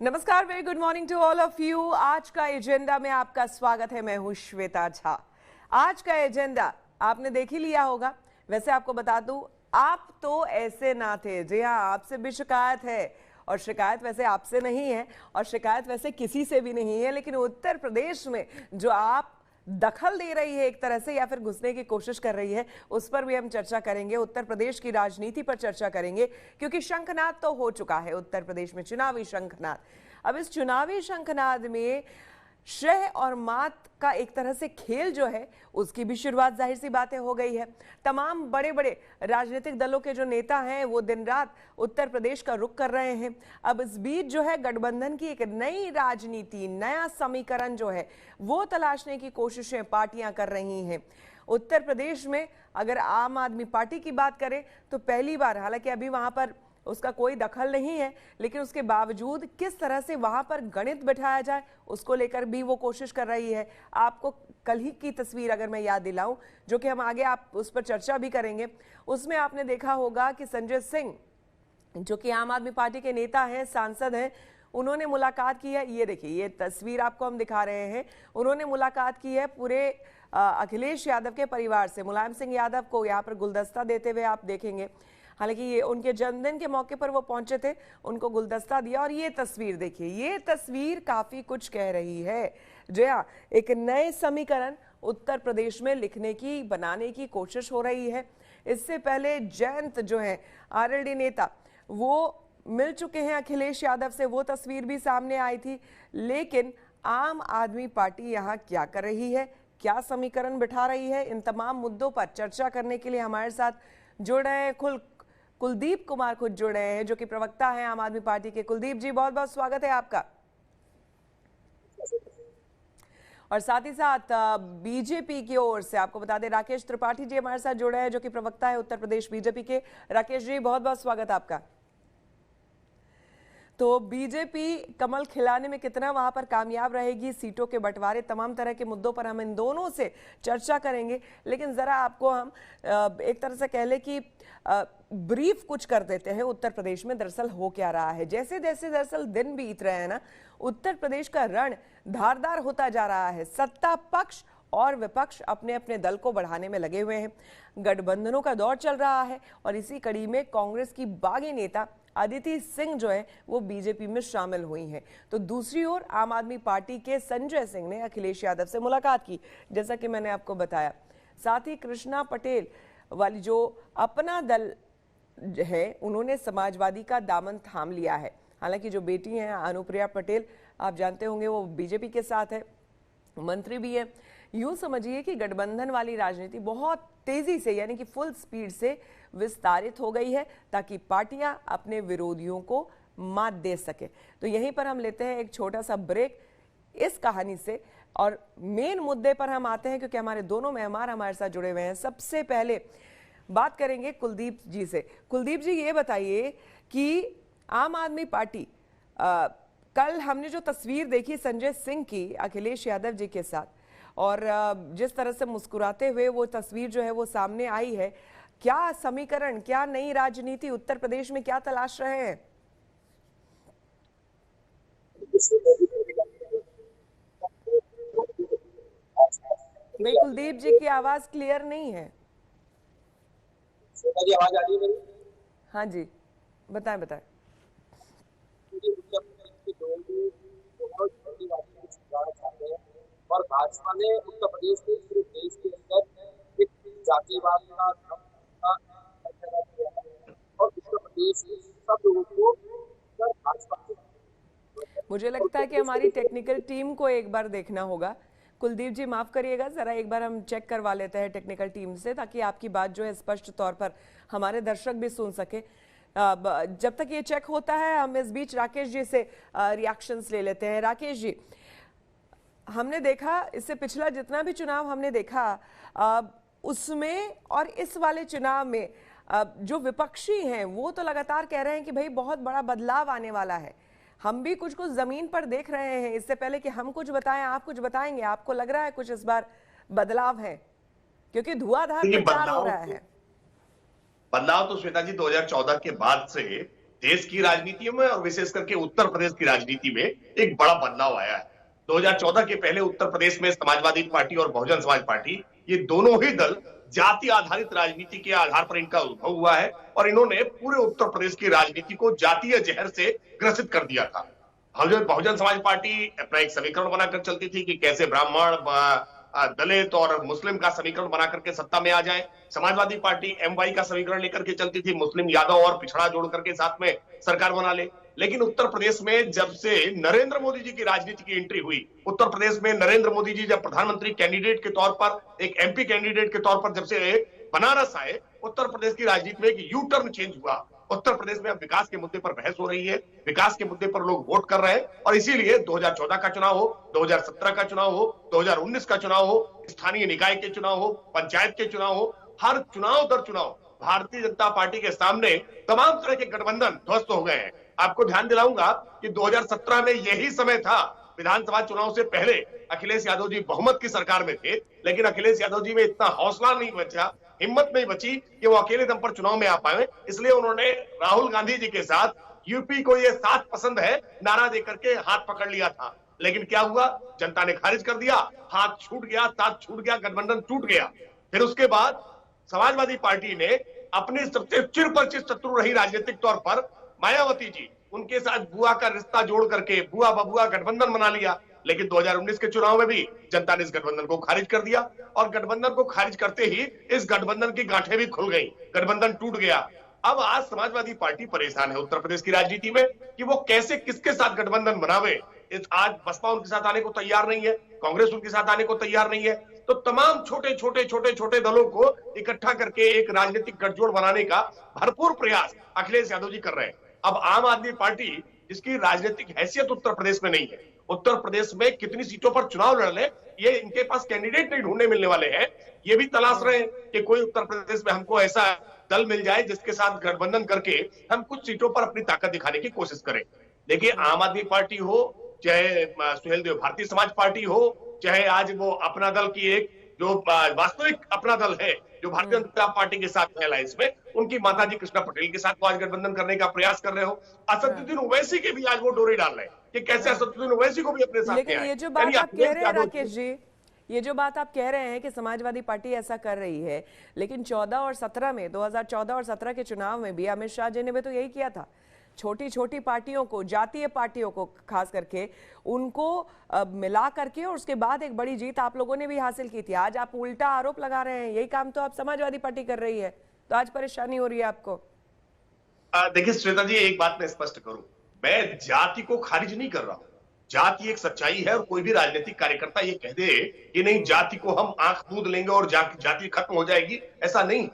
नमस्कार, very good morning to all of you. आज का एजेंडा में आपका स्वागत है। मैं हूं श्वेता झा। आज का एजेंडा आपने देख ही लिया होगा। वैसे आपको बता दूं, आप तो ऐसे ना थे। जी हाँ, आपसे भी शिकायत है, और शिकायत वैसे आपसे नहीं है, और शिकायत वैसे किसी से भी नहीं है, लेकिन उत्तर प्रदेश में जो आप दखल दे रही है एक तरह से, या फिर घुसने की कोशिश कर रही है, उस पर भी हम चर्चा करेंगे। उत्तर प्रदेश की राजनीति पर चर्चा करेंगे, क्योंकि शंखनाद तो हो चुका है उत्तर प्रदेश में, चुनावी शंखनाद। अब इस चुनावी शंखनाद में श्रेय और मात का एक तरह से खेल जो है, उसकी भी शुरुआत जाहिर सी बातें हो गई है। तमाम बड़े बड़े राजनीतिक दलों के जो नेता हैं वो दिन रात उत्तर प्रदेश का रुख कर रहे हैं। अब इस बीच जो है गठबंधन की एक नई राजनीति, नया समीकरण जो है वो तलाशने की कोशिशें पार्टियां कर रही हैं। उत्तर प्रदेश में अगर आम आदमी पार्टी की बात करें तो पहली बार, हालांकि अभी वहां पर उसका कोई दखल नहीं है, लेकिन उसके बावजूद किस तरह से वहां पर गणित बिठाया जाए उसको लेकर भी वो कोशिश कर रही है। आपको कल ही की तस्वीर अगर मैं याद दिलाऊं, जो कि हम आगे आप उस पर चर्चा भी करेंगे, उसमें आपने देखा होगा कि संजय सिंह, जो कि आम आदमी पार्टी के नेता हैं, सांसद हैं, उन्होंने मुलाकात की है। ये देखिए, ये तस्वीर आपको हम दिखा रहे हैं। उन्होंने मुलाकात की है पूरे अखिलेश यादव के परिवार से। मुलायम सिंह यादव को यहाँ पर गुलदस्ता देते हुए आप देखेंगे। हालांकि ये उनके जन्मदिन के मौके पर वो पहुंचे थे, उनको गुलदस्ता दिया। और ये तस्वीर देखिए, ये तस्वीर काफी कुछ कह रही है। जी हाँ, एक नए समीकरण उत्तर प्रदेश में लिखने की, बनाने की कोशिश हो रही है। इससे पहले जयंत जो है आरएलडी नेता, वो मिल चुके हैं अखिलेश यादव से, वो तस्वीर भी सामने आई थी। लेकिन आम आदमी पार्टी यहाँ क्या कर रही है, क्या समीकरण बिठा रही है, इन तमाम मुद्दों पर चर्चा करने के लिए हमारे साथ जुड़ रहे हैं कुलदीप कुमार खुद जुड़ रहे हैं, जो कि प्रवक्ता हैं आम आदमी पार्टी के। कुलदीप जी, बहुत बहुत स्वागत है आपका। और साथ ही साथ बीजेपी की ओर से आपको बता दें, राकेश त्रिपाठी जी हमारे साथ जुड़े हैं, जो कि प्रवक्ता है उत्तर प्रदेश बीजेपी के। राकेश जी, बहुत बहुत स्वागत आपका। तो बीजेपी कमल खिलाने में कितना वहां पर कामयाब रहेगी, सीटों के बंटवारे, तमाम तरह के मुद्दों पर हम इन दोनों से चर्चा करेंगे। लेकिन जरा आपको हम एक तरह से कह ले कि ब्रीफ कुछ कर देते हैं उत्तर प्रदेश में दरअसल हो क्या रहा है। जैसे जैसे दरअसल दिन बीत रहे हैं ना, उत्तर प्रदेश का रण धारदार होता जा रहा है। सत्ता पक्ष और विपक्ष अपने अपने दल को बढ़ाने में लगे हुए हैं। गठबंधनों का दौर चल रहा है, और इसी कड़ी में कांग्रेस की बागी नेता अदिति सिंह जो है वो बीजेपी में शामिल हुई हैं। तो दूसरी ओर आम आदमी पार्टी के संजय सिंह ने अखिलेश यादव से मुलाकात की, जैसा कि मैंने आपको बताया। साथ ही कृष्णा पटेल वाली जो अपना दल है, उन्होंने समाजवादी का दामन थाम लिया है। हालांकि जो बेटी हैं अनुप्रिया पटेल, आप जानते होंगे, वो बीजेपी के साथ है, मंत्री भी है। यूं समझिए कि गठबंधन वाली राजनीति बहुत तेजी से, यानी कि फुल स्पीड से विस्तारित हो गई है, ताकि पार्टियां अपने विरोधियों को मात दे सके। तो यहीं पर हम लेते हैं एक छोटा सा ब्रेक इस कहानी से, और मेन मुद्दे पर हम आते हैं, क्योंकि हमारे दोनों मेहमान हमारे साथ जुड़े हुए हैं। सबसे पहले बात करेंगे कुलदीप जी से। कुलदीप जी, ये बताइए कि आम आदमी पार्टी, कल हमने जो तस्वीर देखी संजय सिंह की अखिलेश यादव जी के साथ, और जिस तरह से मुस्कुराते हुए वो तस्वीर जो है वो सामने आई है, क्या समीकरण, क्या नई राजनीति उत्तर प्रदेश में क्या तलाश रहे हैं? भाई कुलदीप जी की आवाज क्लियर नहीं है। आवाज आ रही है मेरी? हाँ जी, बताएं बताएं। और भाजपा ने उत्तर प्रदेश के पूरे देश के अंदर एक जातिवाद का और उत्तर प्रदेश के सब लोगों को भाजपा। मुझे लगता है कि हमारी टेक्निकल टीम को एक बार देखना होगा। कुलदीप जी माफ करिएगा, जरा एक बार हम चेक करवा लेते हैं टेक्निकल टीम से, ताकि आपकी बात जो है स्पष्ट तौर पर हमारे दर्शक भी सुन सके। जब तक ये चेक होता है, हम इस बीच राकेश जी से रिएक्शंस ले लेते हैं। राकेश जी, हमने देखा इससे पिछला जितना भी चुनाव हमने देखा, उसमें और इस वाले चुनाव में जो विपक्षी हैं वो तो लगातार कह रहे हैं कि भाई बहुत बड़ा बदलाव आने वाला है। हम भी कुछ कुछ जमीन पर देख रहे हैं। इससे पहले कि हम कुछ बताएं, आप कुछ बताएंगे, आपको लग रहा है कुछ इस बार बदलाव है? क्योंकि धुआंधार प्रचार हो रहा है। बदलाव तो श्वेता जी 2014 के बाद से देश की राजनीति में और विशेष करके उत्तर प्रदेश की राजनीति में एक बड़ा बदलाव आया है। 2014 के पहले उत्तर प्रदेश में समाजवादी पार्टी और बहुजन समाज पार्टी, ये दोनों ही दल जाति आधारित राजनीति के आधार पर इनका उद्भव हुआ है और इन्होंने पूरे उत्तर प्रदेश की राजनीति को जातीय जहर से ग्रसित कर दिया था। बहुजन समाज पार्टी अपना एक समीकरण बनाकर चलती थी कि कैसे ब्राह्मण, दलित और मुस्लिम का समीकरण बना करके सत्ता में आ जाए। समाजवादी पार्टी एमवाई का समीकरण लेकर के चलती थी, मुस्लिम, यादव और पिछड़ा जोड़ करके साथ में सरकार बना ले। लेकिन उत्तर प्रदेश में जब से नरेंद्र मोदी जी की राजनीति की एंट्री हुई, उत्तर प्रदेश में नरेंद्र मोदी जी जब प्रधानमंत्री कैंडिडेट के तौर पर, एक एमपी कैंडिडेट के तौर पर जब से बनारस आए, उत्तर प्रदेश की राजनीति में एक यू टर्न चेंज हुआ। उत्तर प्रदेश में अब विकास के मुद्दे पर बहस हो रही है, विकास के मुद्दे पर लोग वोट कर रहे हैं और इसीलिए 2014 का चुनाव हो, 2017 का चुनाव हो, 2019 का चुनाव हो, स्थानीय निकाय के चुनाव हो, पंचायत के चुनाव हो, हर चुनाव दर चुनाव भारतीय जनता पार्टी के सामने तमाम तरह के गठबंधन ध्वस्त हो गए हैं। आपको ध्यान दिलाऊंगा कि 2017 में यही समय था, विधानसभा चुनाव से पहले अखिलेश यादव जी बहुमत की सरकार में थे, लेकिन अखिलेश यादव जी में इतना हौसला नहीं बचा, हिम्मत नहीं बची कि वो अकेले दम पर चुनाव में आ पाए। इसलिए उन्होंने राहुल गांधी जी के साथ यूपी को ये साथ पसंद है नारा देकर के हाथ पकड़ लिया था। लेकिन क्या हुआ, जनता ने खारिज कर दिया, हाथ छूट गया, साथ छूट गया, गठबंधन टूट गया। फिर उसके बाद समाजवादी पार्टी ने अपने सबसे चिरपरिचित शत्रु रही राजनीतिक तौर पर मायावती जी, उनके साथ बुआ का रिश्ता जोड़ करके बुआ बबुआ गठबंधन बना लिया। लेकिन 2019 के चुनाव में भी जनता ने इस गठबंधन को खारिज कर दिया और गठबंधन को खारिज करते ही इस गठबंधन की गांठें भी खुल गई, गठबंधन टूट गया। अब आज समाजवादी पार्टी परेशान है उत्तर प्रदेश की राजनीति में कि वो कैसे किसके साथ गठबंधन बनावे। आज बसपा उनके साथ आने को तैयार नहीं है, कांग्रेस उनके साथ आने को तैयार नहीं है, तो तमाम छोटे छोटे दलों को इकट्ठा करके एक राजनीतिक गठजोड़ बनाने का भरपूर प्रयास अखिलेश यादव जी कर रहे हैं। अब आम आदमी पार्टी, जिसकी राजनीतिक हैसियत उत्तर प्रदेश में नहीं है, उत्तर प्रदेश में कितनी सीटों पर चुनाव लड़ ले, ये इनके पास कैंडिडेट नहीं ढूंढने मिलने वाले हैं। ये भी तलाश रहे हैं कि कोई उत्तर प्रदेश में हमको ऐसा दल मिल जाए जिसके साथ गठबंधन करके हम कुछ सीटों पर अपनी ताकत दिखाने की कोशिश करें। देखिए, आम आदमी पार्टी हो, चाहे सुहेल देव भारतीय समाज पार्टी हो, चाहे आज वो अपना दल की एक जो वास्तविक अपना दल है जो भारतीय जनता पार्टी के साथ है अलायंस में, उनकी माताजी कृष्णा पटेल के साथ आज गठबंधन करने का प्रयास कर रहे हो। असदुद्दीन ओवैसी के भी आज वो डोरे डाल रहे हैं कि कैसे असदुद्दीन ओवैसी को भी अपने साथ। लेकिन ये जो बात आप कह रहे हैं राकेश जी, ये जो बात आप कह रहे हैं कि समाजवादी पार्टी ऐसा कर रही है, लेकिन 14 और 17 में, 2014 और 17 के चुनाव में भी अमित शाह जी ने भी तो यही किया था। छोटी छोटी पार्टियों को, जातीय पार्टियों को खास करके, उनको मिला करके और उसके बाद एक बड़ी जीत आप लोगों ने भी हासिल की थी। आज आप उल्टा आरोप लगा रहे हैं, यही काम तो आप समाजवादी पार्टी कर रही है, तो आज परेशानी हो रही है आपको। देखिए श्वेता जी, एक बात मैं स्पष्ट करूं, मैं जाति को खारिज नहीं कर रहा हूं। जाति एक सच्चाई है और कोई भी राजनीतिक कार्यकर्ता ये कह दे कि नहीं जाति को हम आंख मूंद लेंगे और जाति खत्म हो जाएगी, ऐसा नहीं।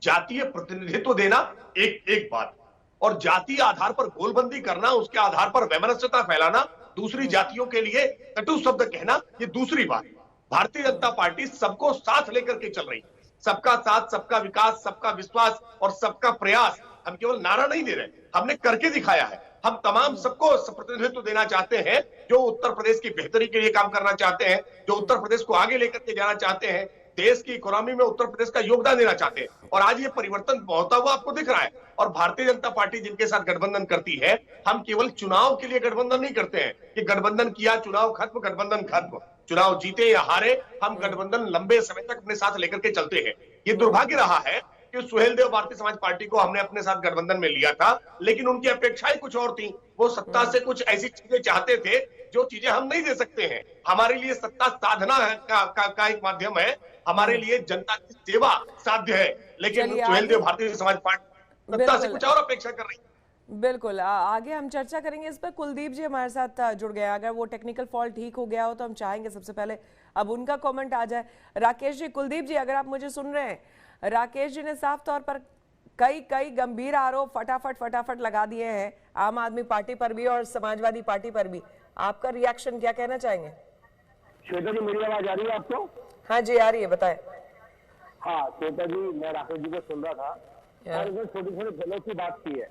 जातीय प्रतिनिधित्व देना एक बात, और जातीय आधार पर गोलबंदी करना, उसके आधार पर वैमनस्यता फैलाना, दूसरी जातियों के लिए कटु शब्द कहना, ये दूसरी बात। भारतीय जनता पार्टी सबको साथ लेकर के चल रही है, सबका साथ, सबका विकास, सबका विश्वास और सबका प्रयास। हम केवल नारा नहीं दे रहे, हमने करके दिखाया है। हम तमाम सबको प्रतिनिधित्व देना चाहते हैं, जो उत्तर प्रदेश की बेहतरी के लिए काम करना चाहते हैं, जो उत्तर प्रदेश को आगे लेकर के जाना चाहते हैं, देश की इकोनॉमी में उत्तर प्रदेश का योगदान देना चाहते हैं। और आज ये परिवर्तन होता हुआ आपको दिख रहा है। और भारतीय जनता पार्टी जिनके साथ गठबंधन करती है, हम केवल चुनाव के लिए गठबंधन नहीं करते हैं कि गठबंधन किया, चुनाव खत्म, गठबंधन खत्म। चुनाव जीते या हारे, हम गठबंधन लंबे समय तक अपने साथ लेकर के चलते हैं। ये दुर्भाग्य रहा है कि सुहेल देव भारतीय समाज पार्टी को हमने अपने साथ गठबंधन में लिया था, लेकिन उनकी अपेक्षाएं कुछ और थी। वो सत्ता से कुछ ऐसी चीजें चाहते थे जो चीजें हम नहीं दे सकते हैं। हमारे लिए सत्ता साधना का एक माध्यम है, हमारे लिए जनता की सेवा साध्य है, लेकिन सुहेल देव भारतीय समाज पार्टी सत्ता से कुछ और अपेक्षा कर रही है। बिल्कुल, आगे हम चर्चा करेंगे इस पर। कुलदीप जी हमारे साथ जुड़ गए, अगर वो टेक्निकल फॉल्ट ठीक हो गया हो तो हम चाहेंगे सबसे पहले अब उनका कमेंट आ जाए। राकेश जी, कुलदीप जी अगर आप मुझे सुन रहे हैं, राकेश जी ने साफ तौर पर कई गंभीर आरोप फटाफट लगा दिए हैं आम आदमी पार्टी पर भी और समाजवादी पार्टी पर भी। आपका रिएक्शन क्या, कहना चाहेंगे? श्वेता जी, मेरी आवाज आ रही है आपको? हाँ जी आ रही है, बताएं। हाँ श्वेता जी, मैं राकेश जी को सुन रहा था और इसमें छोटे छोटे दलों की बात की है।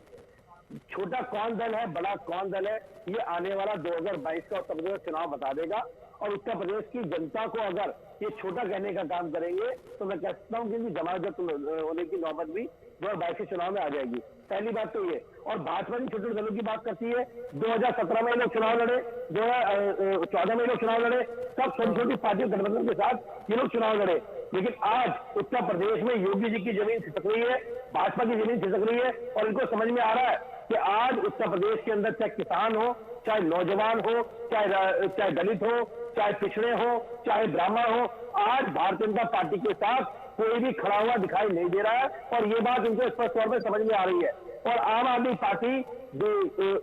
छोटा कौन दल है, बड़ा कौन दल है, ये आने वाला 2022 का उत्तर प्रदेश चुनाव बता देगा। और उत्तर प्रदेश की जनता को अगर ये छोटा कहने का काम करेंगे तो मैं कहता हूँ कि इनकी जमानत होने की नौबत भी 2022 के चुनाव में आ जाएगी। पहली बात तो ये। और भाजपा की छोटे दलों की बात करती है, 2017 में लोग चुनाव लड़े, 2014 में लोग चुनाव लड़े, सब छोटी छोटी पार्टियों गठबंधन के साथ ये लोग चुनाव लड़े। लेकिन आज उत्तर प्रदेश में योगी जी की जमीन खिसक रही है, भाजपा की जमीन खिसक रही है, और इनको समझ में आ रहा है कि आज उत्तर प्रदेश के अंदर चाहे किसान हो, चाहे नौजवान हो, चाहे दलित हो, चाहे पिछड़े हो, चाहे ब्राह्मण हो, आज भारतीय जनता पार्टी के साथ कोई भी खड़ा हुआ दिखाई नहीं दे रहा है। और ये बात इनको स्पष्ट तौर पर समझ में आ रही है। और आम आदमी पार्टी जो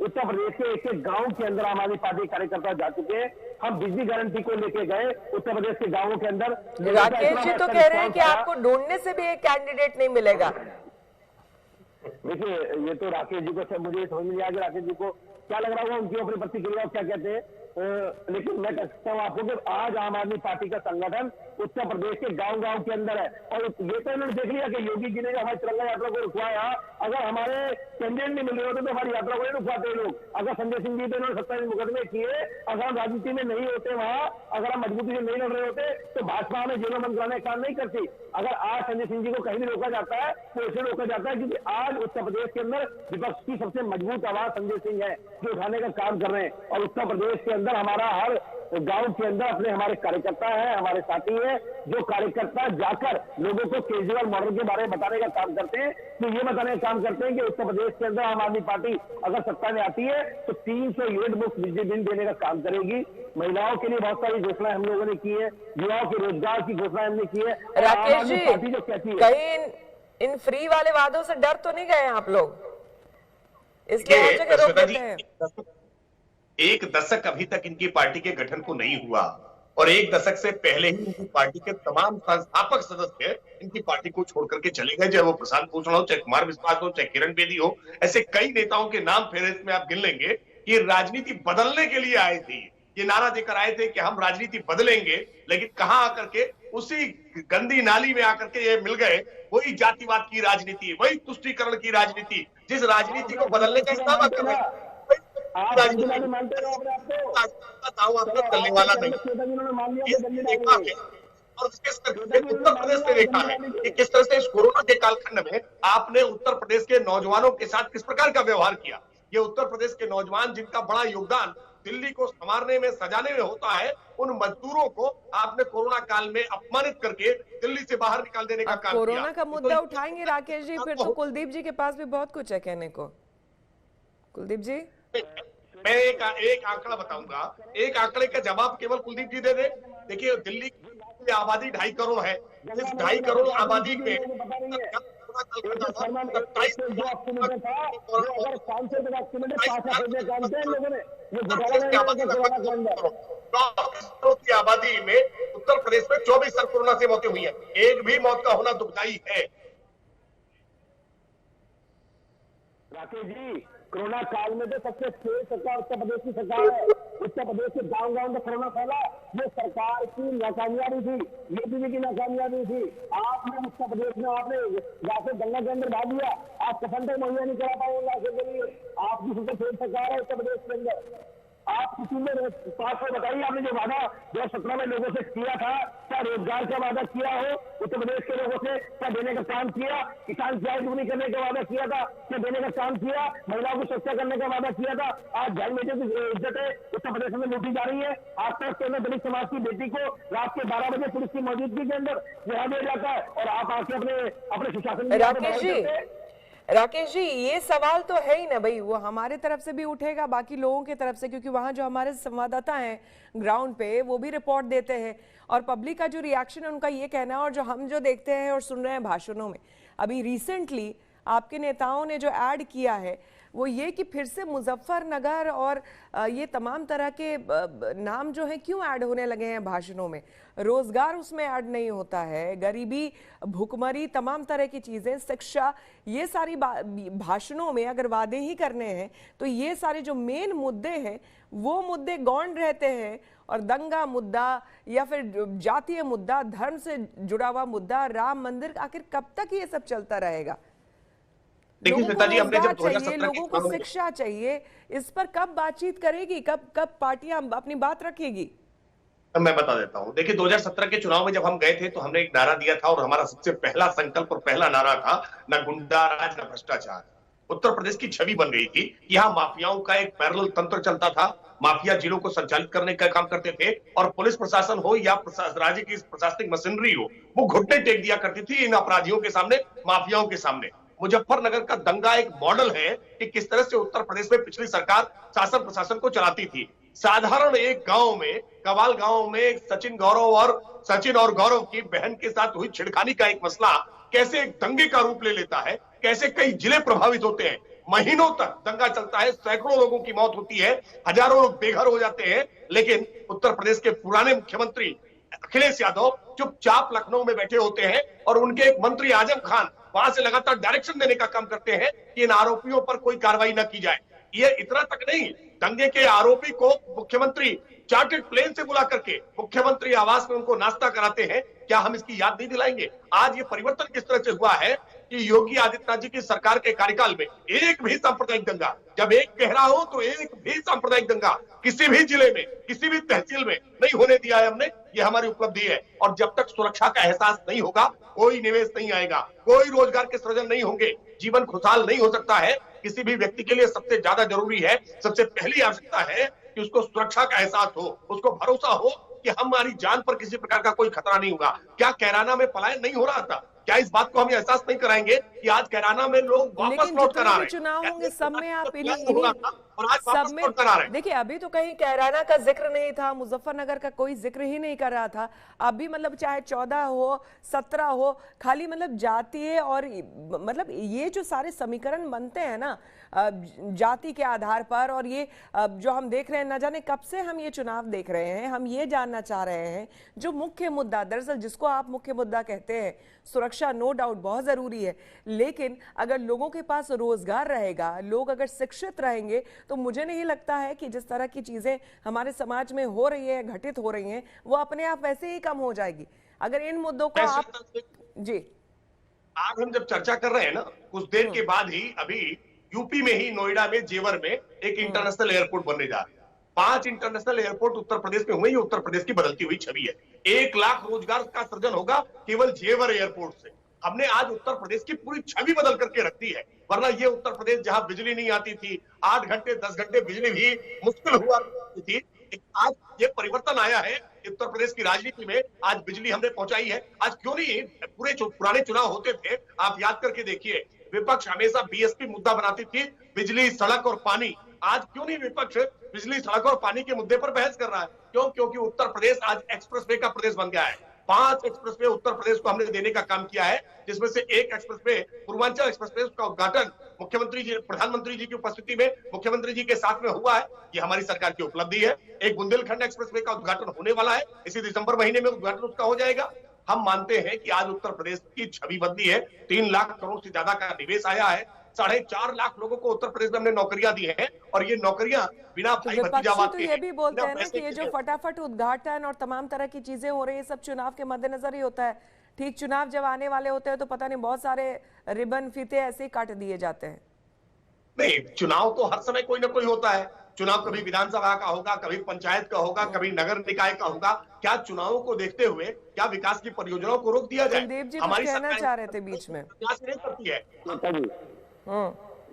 उत्तर प्रदेश के एक एक गांव के अंदर आम आदमी पार्टी कार्यकर्ता जा चुके हैं। हम बिजली गारंटी को लेके गए उत्तर प्रदेश के गांवों के अंदर। राकेश जी तो कह रहे हैं कि आपको ढूंढने से भी एक कैंडिडेट नहीं मिलेगा। देखिए, ये तो राकेश जी को मुझे समझ में नहीं आ गया राकेश जी को क्या लग रहा होगा, उनकी अपनी प्रतिक्रिया क्या कहते हैं। लेकिन मैं कहता हूँ आपको कि आज आम आदमी पार्टी का संगठन उत्तर प्रदेश के गांव-गांव के अंदर है। और ये तो इन्होंने देख लिया कि योगी जी ने हमारी तिरंगा यात्रा को रुकवाया। अगर हमारे कैंडिडेट नहीं मिल रहे होते तो हमारी यात्रा को नहीं रुकवाते लोग। अगर संजय सिंह जी तो इन्होंने 27 मुकदमे किए, अगर हम राजनीति में नहीं होते वहां, अगर हम मजबूती से नहीं लड़ रहे होते तो भाजपा में जेलों बंद कराने का काम नहीं करती। अगर आज संजय सिंह जी को कहीं भी रोका जाता है तो इसे रोका जाता है क्योंकि आज उत्तर प्रदेश के अंदर विपक्ष की सबसे मजबूत आवाज संजय सिंह है जो उठाने का काम कर रहे हैं। और उत्तर प्रदेश के अंदर हमारा हर गांव के अंदर अपने हमारे कार्यकर्ता है, हमारे साथी है, जो कार्यकर्ता जाकर लोगों को केजरीवाल मॉडल के बारे में बताने का काम करते हैं। तो ये बताने का काम करते हैं कि उत्तर प्रदेश के अंदर आम आदमी पार्टी अगर सत्ता में आती है तो 300 यूनिट मुफ्त बिजली बिल देने का काम करेगी। महिलाओं के लिए बहुत सारी घोषणाएं हम लोगों ने की है, युवाओं के रोजगार की घोषणाएं हमने की है। राकेश जी, पार्टी जो कहती है कहीं इन फ्री वाले वादों से डर तो नहीं गए आप लोग, इसलिए हर जगह रोक देते हैं। एक दशक अभी तक इनकी पार्टी के गठन को नहीं हुआ और एक दशक से पहले ही इनकी पार्टी के तमाम संस्थापक सदस्य इनकी पार्टी को छोड़ करके चले गए, चाहे वो प्रशांत भूषण हो, चाहे कुमार विश्वास हो, चाहे किरण बेदी हो। ऐसे कई नेताओं के नाम फेहरिस्त में आप गिन लेंगे कि राजनीति बदलने के लिए आए थे, ये नारा देकर आए थे कि हम राजनीति बदलेंगे। लेकिन कहां आकर के उसी गंदी नाली में आकर के ये मिल गए, वही जातिवाद की राजनीति, वही तुष्टीकरण की राजनीति, जिस राजनीति को बदलने का इस्तेमाल कर रहे हैं। करने वाला नहीं देखा है। और उत्तर प्रदेश में देखा है कि किस तरह से इस कोरोना के कालखंड में आपने उत्तर प्रदेश के नौजवानों के साथ किस प्रकार का व्यवहार किया। ये उत्तर प्रदेश के नौजवान जिनका बड़ा योगदान दिल्ली को संवारने में, सजाने में होता है, उन मजदूरों को आपने कोरोना काल में अपमानित करके दिल्ली से बाहर निकाल देने का काम किया। कोरोना का मुद्दा उठाएंगे राकेश जी, फिर तो कुलदीप जी के पास भी बहुत कुछ है कहने को। कुलदीप जी, मैं एक आंकड़ा बताऊंगा, एक आंकड़े का जवाब केवल कुलदीप जी दे दे। देखिए, दिल्ली की आबादी 2.5 करोड़ है। इस 2.5 करोड़ आबादी में की आबादी में उत्तर प्रदेश में 24 साल कोरोना से मौतें हुई है। एक भी मौत का होना दुखदाई है। राकेश जी, कोरोना काल में तो सबसे तेज सरकार उत्तर प्रदेश की सरकार है। उत्तर प्रदेश के गांव-गांव में कोरोना फैला, ये सरकार की नाकामयाबी थी, योगी की नाकामयाबी थी। आपने उत्तर प्रदेश में आपने राशन गंगा के अंदर भाग लिया, आप कफन तक मुहैया नहीं करा पाएंगे राशन के लिए। आपकी सबसे तेज सरकार है उत्तर प्रदेश के अंदर। आप किसी में पास को बताइए, आपने जो वादा 2017 में लोगों से किया था, क्या रोजगार का वादा किया हो उत्तर प्रदेश के लोगों से, क्या देने का काम किया? किसान की आय दुगनी करने का वादा किया था, क्या देने का काम किया? महिलाओं को सुरक्षा करने का वादा किया था। आज जान बेटे की इज्जत है उत्तर प्रदेश में लूटी जा रही है। आज तक के अंदर दलित समाज की बेटी को रात के 12 बजे पुलिस की मौजूदगी के अंदर रिहा दिया जाता है और आप आके अपने सुशासन। राकेश जी, ये सवाल तो है ही ना भाई, वो हमारे तरफ से भी उठेगा, बाकी लोगों की तरफ से, क्योंकि वहां जो हमारे संवाददाता हैं ग्राउंड पे वो भी रिपोर्ट देते हैं और पब्लिक का जो रिएक्शन है उनका ये कहना है, और जो हम जो देखते हैं और सुन रहे हैं भाषणों में, अभी रिसेंटली आपके नेताओं ने जो ऐड किया है वो ये कि फिर से मुजफ्फरनगर और ये तमाम तरह के नाम जो है क्यों ऐड होने लगे हैं भाषणों में। रोजगार उसमें ऐड नहीं होता है, गरीबी, भुखमरी, तमाम तरह की चीजें, शिक्षा, ये सारी भाषणों में अगर वादे ही करने हैं तो ये सारे जो मेन मुद्दे हैं वो मुद्दे गौण रहते हैं। और दंगा मुद्दा या फिर जातीय मुद्दा, धर्म से जुड़ा हुआ मुद्दा, राम मंदिर, आखिर कब तक ये सब चलता रहेगा? देखिए श्वेता जी, हमने जब 2017 लोगों को शिक्षा चाहिए, इस पर कब बातचीत करेगी, कब पार्टियां अपनी बात रखेगी? मैं बता देता हूं। देखिए 2017 के चुनाव में जब हम गए थे तो हमने एक नारा दिया था और हमारा सबसे पहला संकल्प और पहला नारा था, न गुंडा राज न भ्रष्टाचार। उत्तर प्रदेश की छवि बन गई थी कि यहाँ माफियाओं का एक पैरेलल तंत्र चलता था। माफिया जिलों को संचालित करने का काम करते थे और पुलिस प्रशासन हो या राज्य की प्रशासनिक मशीनरी हो, वो घुटने टेक दिया करती थी इन अपराधियों के सामने, माफियाओं के सामने। मुजफ्फरनगर का दंगा एक मॉडल है कि किस तरह से उत्तर प्रदेश में पिछली सरकार शासन प्रशासन को चलाती थी। साधारण एक गांव में, कवाल गांव में सचिन और गौरव की बहन के साथ हुई छिड़खानी का एक मसला कैसे एक दंगे का रूप ले लेता है, कैसे कई जिले प्रभावित होते हैं, महीनों तक दंगा चलता है, सैकड़ों लोगों की मौत होती है, हजारों लोग बेघर हो जाते हैं। लेकिन उत्तर प्रदेश के पुराने मुख्यमंत्री अखिलेश यादव चुपचाप लखनऊ में बैठे होते हैं और उनके एक मंत्री आजम खान वहां से लगातार डायरेक्शन देने का काम करते हैं कि इन आरोपियों पर कोई कार्रवाई न की जाए। ये इतना तक नहीं, दंगे के आरोपी को मुख्यमंत्री चार्टर्ड प्लेन से बुला करके मुख्यमंत्री आवास में उनको नाश्ता कराते हैं। क्या हम इसकी याद नहीं दिलाएंगे? आज ये परिवर्तन किस तरह से हुआ है कि योगी आदित्यनाथ जी की सरकार के कार्यकाल में एक भी सांप्रदायिक दंगा, जब एक कह रहा हो तो एक भी सांप्रदायिक दंगा किसी भी जिले में, किसी भी तहसील में नहीं होने दिया है हमने। ये हमारी उपलब्धि है। और जब तक सुरक्षा का एहसास नहीं होगा, कोई निवेश नहीं आएगा, कोई रोजगार के सृजन नहीं होंगे, जीवन खुशहाल नहीं हो सकता है। किसी भी व्यक्ति के लिए सबसे ज्यादा जरूरी है, सबसे पहली आवश्यकता है कि उसको सुरक्षा का एहसास हो, उसको भरोसा हो कि हमारी जान पर किसी प्रकार का कोई खतरा नहीं होगा। क्या कैराना में पलायन नहीं हो रहा था? क्या इस बात को हम एहसास नहीं कराएंगे कि आज कैराना में लोग वापस लौट कर आ रहे हैं? चुनाव होंगे सब में आप सब में करा रहे हैं। देखिए, अभी तो कहीं कैराना का जिक्र नहीं था, मुजफ्फरनगर का कोई जिक्र ही नहीं कर रहा था। अभी मतलब चाहे 14 हो 17 हो, खाली मतलब जातीय और मतलब ये जो सारे समीकरण बनते हैं ना जाति के आधार पर, और ये जो हम देख रहे हैं, न जाने कब से हम ये चुनाव देख रहे हैं, हम ये जानना चाह रहे हैं जो मुख्य मुद्दा, दरअसल जिसको आप मुख्य मुद्दा कहते हैं, सुरक्षा नो डाउट बहुत जरूरी है, लेकिन अगर लोगों के पास रोजगार रहेगा, लोग अगर शिक्षित रहेंगे, तो मुझे नहीं लगता है कि जिस तरह की चीजें हमारे समाज में हो रही है, घटित हो रही हैं, वो अपने आप वैसे ही कम हो जाएगी अगर इन मुद्दों को आप जी। आज हम जब चर्चा कर रहे हैं ना, कुछ देर के बाद ही अभी यूपी में ही नोएडा में जेवर में एक इंटरनेशनल एयरपोर्ट बनने जा रहा है। 5 इंटरनेशनल एयरपोर्ट उत्तर प्रदेश में हुए, ये उत्तर प्रदेश की बदलती हुई छवि है। 1 लाख रोजगार का सृजन होगा केवल जेवर एयरपोर्ट से। हमने आज उत्तर प्रदेश की पूरी छवि बदल करके रख दी है। वरना ये उत्तर प्रदेश जहां बिजली नहीं आती थी, 8 घंटे 10 घंटे बिजली भी मुश्किल हुआ थी, आज ये परिवर्तन आया है उत्तर प्रदेश की राजनीति में। आज बिजली हमने पहुंचाई है। आज क्यों नहीं पूरे पुराने चुनाव होते थे, आप याद करके देखिए, विपक्ष हमेशा बीएसपी मुद्दा बनाती थी, बिजली, सड़क और पानी। आज क्यों नहीं विपक्ष बिजली, सड़क और पानी के मुद्दे पर बहस कर रहा है? क्यों? क्योंकि उत्तर प्रदेश आज एक्सप्रेसवे का प्रदेश बन गया है। 5 एक्सप्रेसवे उत्तर प्रदेश को हमने देने का काम किया है, जिसमें से एक एक्सप्रेसवे, पूर्वांचल एक्सप्रेसवे, उसका उद्घाटन मुख्यमंत्री जी, प्रधानमंत्री जी की उपस्थिति में मुख्यमंत्री जी के साथ में हुआ है। ये हमारी सरकार की उपलब्धि है। एक बुंदेलखंड एक्सप्रेसवे का उद्घाटन होने वाला है, इसी दिसंबर महीने में उद्घाटन उसका हो जाएगा। हम मानते हैं कि आज उत्तर प्रदेश की छवि बदली है। 3 लाख करोड़ से ज्यादा का निवेश आया है। 4.5 लाख लोगों को उत्तर प्रदेश में हमने नौकरियां दी हैं, और ये नौकरियां बिना भाई भतीजावाद के, ये भी बोलते हैं ना कि ये जो फटाफट उद्घाटन और तमाम तरह की चीजें हो रही है, सब चुनाव के मद्देनजर ही होता है। ठीक चुनाव जब आने वाले होते हैं तो पता नहीं बहुत सारे रिबन फीते ऐसे ही काट दिए जाते हैं। नहीं, चुनाव तो हर समय कोई ना कोई होता है। चुनाव कभी विधानसभा का होगा, कभी पंचायत का होगा, कभी नगर निकाय का होगा। क्या चुनावों को देखते हुए क्या विकास की परियोजनाओं को रोक दिया जाए? कुलदीप जी कुछ कहना चाह रहे थे बीच में। नहीं करती है।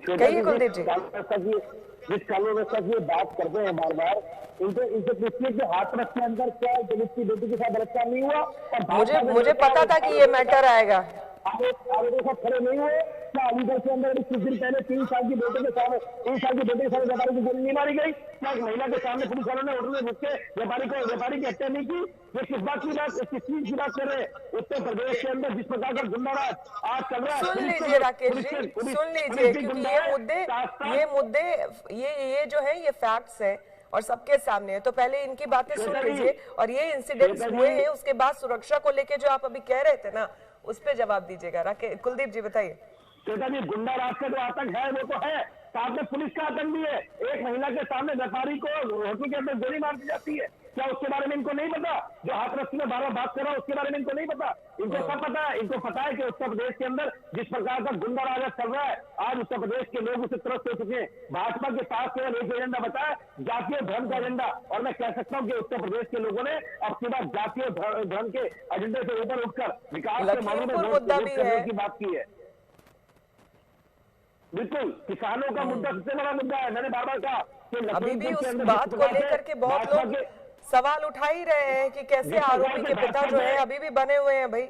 कहिए कुलदीप जी। जिस कानून व्यवस्था की बात करते हैं बार बार, इनसे पूछिए कि हाथरस के अंदर क्या दलित की बेटी के साथ बलात्कार नहीं हुआ? और मुझे पता था कि ये मैटर आएगा। खड़े नहीं हुए क्या? अलीगढ़ के अंदर कुछ दिन पहले 3 साल की बेटे के सामने व्यापारी की गोली नहीं मारी गई? क्या एक महिला के सामने पुलिस वालों ने होटल में घुस के व्यापारी की हत्या नहीं की? ये किस बात की बात, किस चीज की बात कर रहे हैं? उत्तर प्रदेश के अंदर जिस प्रकार का गुंडाराज आज चल रहा है, सुन लीजिए राकेश जी, सुन लीजिए, क्योंकि ये मुद्दे ये जो है ये फैक्ट्स है और सबके सामने है। तो पहले इनकी बातें सुन लीजिए, और ये इंसिडेंट्स हुए हैं, उसके बाद सुरक्षा को लेके जो आप अभी कह रहे थे ना, उस पे जवाब दीजिएगा। कुलदीप जी बताइए। श्वेता जी, गुंडा राज का जो आतंक है वो तो है, साथ में पुलिस का आतंक भी है। एक महिला के सामने व्यापारी को होटल के अंदर गोली मार दी जाती है। क्या उसके बारे में इनको नहीं पता? जो हाथरस में बार बार बात कर रहा है उसके बारे में इनको नहीं पता? इनको सब पता है। इनको पता है कि उत्तर प्रदेश के अंदर जिस प्रकार का गुंडा राज चल रहा है, आज उत्तर प्रदेश के लोग उसे त्रस्त हो चुके हैं। भाजपा के पास केवल एक एजेंडा बचा है, जातीय धर्म का एजेंडा। और मैं कह सकता हूं कि उत्तर प्रदेश के लोगों ने अब की बात जातीय धर्म के एजेंडे से ऊपर उठकर विकास के मामले में वोट करने की बात की है। बिल्कुल, किसानों का मुद्दा सबसे बड़ा मुद्दा है। मैंने बार बार कहा कि अभी भी उस बात को लेकर के बहुत लोग सवाल उठा ही रहे हैं कि कैसे आरोपी के पिता जो है अभी भी बने हुए हैं। भाई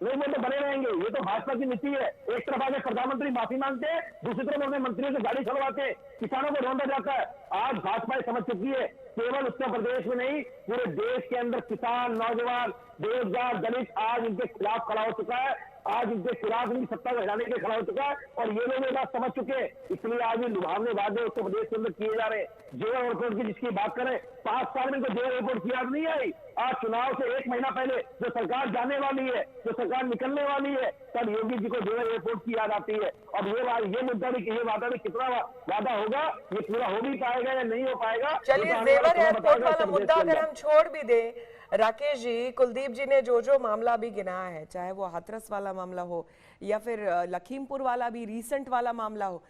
नहीं, वो तो बने रहेंगे। ये तो भाजपा की नीति है। एक तरफ आगे प्रधानमंत्री माफी मांगते हैं, दूसरी तरफ अपने मंत्रियों से गाड़ी चलवाते हैं, किसानों को ढूंढा जाता है। आज भाजपा समझ चुकी है, केवल उत्तर प्रदेश में नहीं पूरे देश के अंदर किसान, नौजवान, बेरोजगार, दलित आज इनके खिलाफ खड़ा हो चुका है। आज इनके खिलाफ इनकी सत्ता हटाने के खड़ा हो चुका है और ये लोग ये बात समझ चुके हैं। इसलिए आज ये लुभावने वादे उत्तर प्रदेश के अंदर किए जा रहे हैं। जेवर एयरपोर्ट की जिसकी बात करें, 5 साल में इनको जेवर एयरपोर्ट की याद नहीं आई। आज चुनाव से 1 महीना पहले जो सरकार जाने वाली है, जो सरकार निकलने वाली है, तब योगी जी को जेवर एयरपोर्ट की याद आती है। अब ये मुद्दा भी, ये वादा भी कितना वादा होगा, ये पूरा हो भी पाएगा या नहीं हो पाएगा। चलिए, जेवर एयरपोर्ट वाला मुद्दा अगर हम छोड़ भी दें, राकेश जी, कुलदीप जी ने जो मामला भी गिनाया है, चाहे वो हाथरस वाला मामला हो या फिर लखीमपुर वाला भी रीसेंट वाला मामला हो,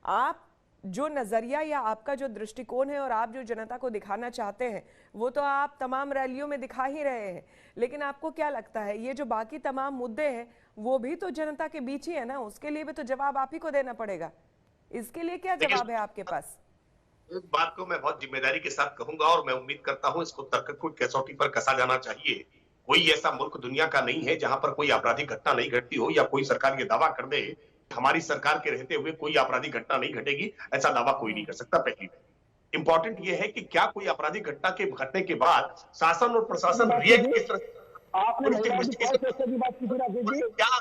आप जो नजरिया या आपका जो दृष्टिकोण है और आप जो जनता को दिखाना चाहते हैं वो तो आप तमाम रैलियों में दिखा ही रहे हैं, लेकिन आपको क्या लगता है ये जो बाकी तमाम मुद्दे हैं वो भी तो जनता के बीच ही है ना? उसके लिए भी तो जवाब आप ही को देना पड़ेगा। इसके लिए क्या जवाब है आपके पास? इस बात को मैं बहुत जिम्मेदारी के साथ कहूंगा और मैं उम्मीद करता हूं इसको तर्कयुक्त कसौटी पर कसा जाना चाहिए। कोई ऐसा मुल्क दुनिया का नहीं है जहां पर कोई आपराधिक घटना नहीं घटती हो या कोई सरकार ये दावा कर दे हमारी सरकार के रहते हुए कोई आपराधिक घटना नहीं घटेगी। ऐसा दावा कोई नहीं कर सकता। पहली इंपॉर्टेंट ये है कि क्या कोई आपराधिक घटना के घटने के बाद शासन और प्रशासन रिएक्ट किस तरह क्या